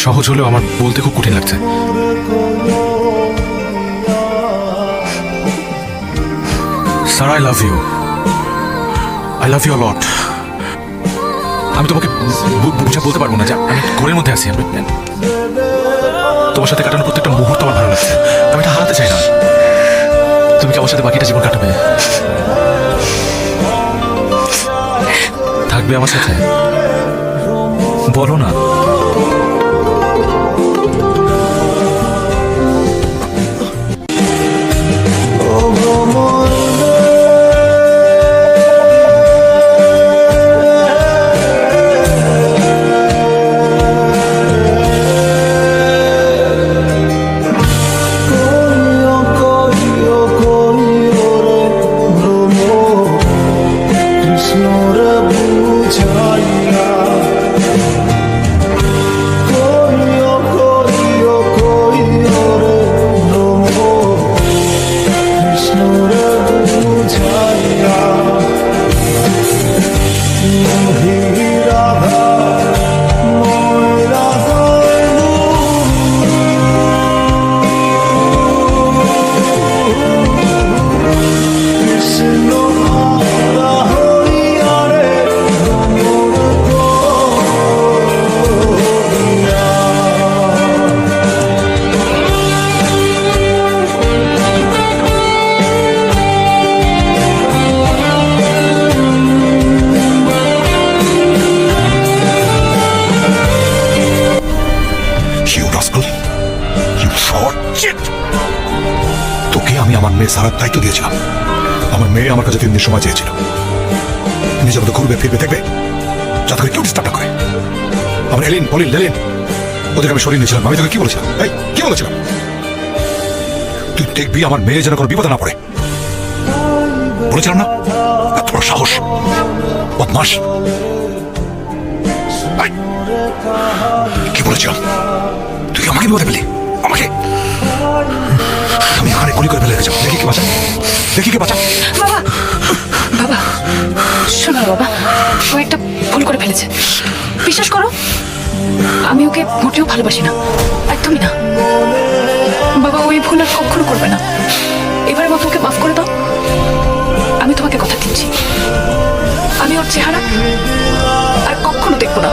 সহজ হলেও আমার বলতে খুব কঠিন লাগছে। Sir, I love you. I love you a lot. আমি তোমাকে বুঝে বলতে পারবো না যে আমি ঘরের মধ্যে আছি। তোমার সাথে কাটানো প্রত্যেকটা মুহূর্ত আমার ভালো লাগছে। আমি এটা হারাতে চাই না। তুমি কি আমার সাথে বাকিটা জীবন কাটাবে? থাকবে আমার সাথে? বলো না। তোকে আমি আমার মেয়ে সারার দায়িত্ব দিয়েছিলাম। আমার মেয়ে আমার কাছে 3 দিন সময় চেয়েছিল। নিজের মতো ঘুরবে ফিরবে দেখবে, যাতে করে কেউ ডিস্টার্ব না করে। আমার এলিন পলিন লেলিন ওদেরকে আমি সরিয়ে নিয়েছিলাম। আমি তোকে কি বলেছিলাম? কি বলেছিলাম? তুই দেখবি আমার মেয়ে যেন কোনো বিপদে না পড়ে। বলেছিলাম না? এত বড় সাহস, বদমাশ। কি বলেছিলাম? তুই আমাকে বিপদে ফেলি? আমাকে? আমি এখানে গুলি করে ফেলে রেখেছি। দেখি কে বাঁচা, দেখি কে বাঁচা। বাবা, বাবা শোনো বাবা, ও একটা ভুল করে ফেলেছে। বিশ্বাস করো, আমি ওকে মোটেও ভালোবাসি না, একদমই না। বাবা ওই ভুল আর কখনো করবে না। এবারে বাবা ওকে মাফ করে দাও। আমি তোমাকে কথা দিচ্ছি, আমি ওর চেহারা আর কখনো দেখবো না।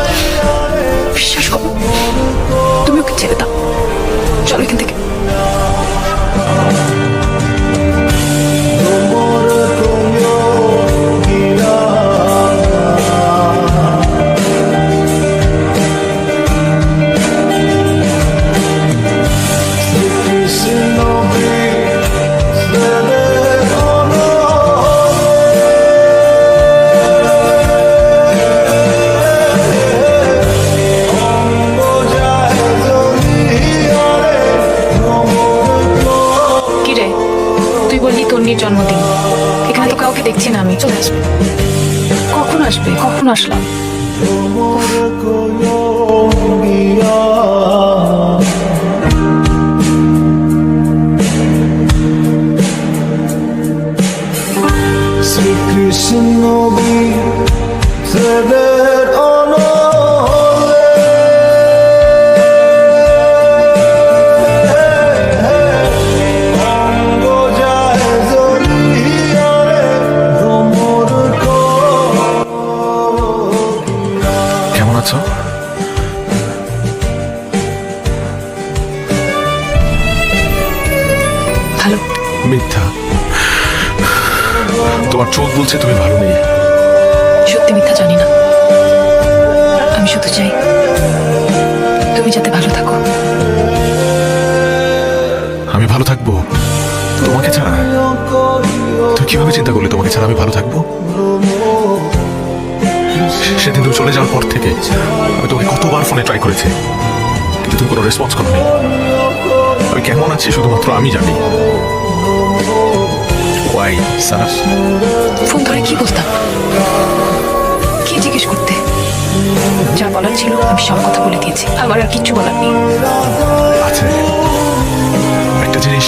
বিশ্বাস করো, তুমি ওকে ছেড়ে দাও। চলো এখান থেকে। তন্নির জন্মদিন, এখানে তো কাউকে দেখছি না। আমি চলে আসবে। কখন আসবে? কখন আসলাম? ভালো। মিথ্যা। তোমার চোখ বলছে তুমি ভালো নেই। সত্যি মিথ্যা জানি না। আমি শুধু চাই তুমি যাতে ভালো থাকো। আমি ভালো থাকবো তোমাকে ছাড়া? তুই কিভাবে চিন্তা করলি তোমাকে ছাড়া আমি ভালো থাকবো? সেদিন তুমি চলে যাওয়ার পর থেকে আমি তোমাকে কতবার ফোনে ট্রাই করেছি, কিন্তু তুমি কোনো রেসপন্স করোনি। আমি কেমন আছি শুধুমাত্র আমি জানি। ওয়াই সারা ফোন ধরে কি বলতাম? কি জিজ্ঞেস করতে? যা বলার ছিল আমি সব কথা বলে দিয়েছি। আমার আর কিচ্ছু বলার নেই। আছে একটা জিনিস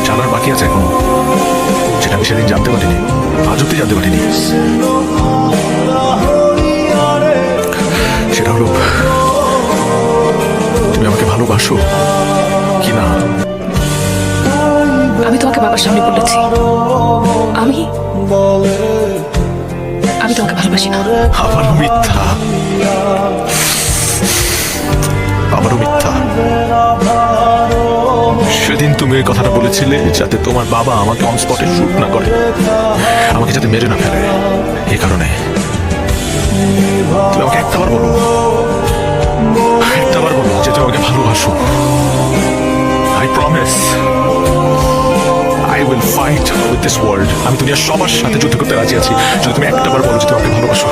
জানার বাকি আছে এখন, যেটা আমি সেদিন জানতে পারিনি, আজ অব্দি জানতে পারিনি। সেটা হলো তুমি ভালোবাসো কি না? আমি তোমাকে বাবার সামনে বলেছি আমি আমি তোমাকে ভালোবাসি না। আবারও মিথ্যা, আবারও মিথ্যা। সেদিন তুমি এই কথাটা বলেছিলে যাতে তোমার বাবা আমাকে অন স্পটে শুট না করে, আমাকে যাতে মেরে না ফেলে। এই কারণে তুমি আমাকে একটাবার বলো যে তুমি আমাকে ভালোবাসো। I promise I will fight with this world. আমি দুনিয়ার সবার সাথে যুদ্ধ করতে রাজি আছি যদি তুমি একটাবার বলো যে তুমি আমাকে ভালোবাসো।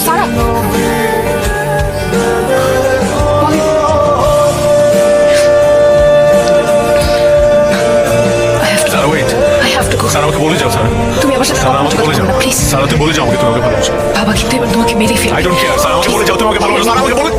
Sara Sara wait, I have to go. Sara আমাকে বলে যাও। সারা তুমি আমার সাথে সারা আমাকে বলে যাও। প্লিজ। সারা তুমি বলে যাও আমাকে তুমি আমাকে ভালোবাসো। বাবা কিন্তু এবার তোমাকে মেরে ফেলবে। I don't care. সারা আমাকে বলে যাও তুমি আমাকে ভালোবাসো। সারা আমাকে বলে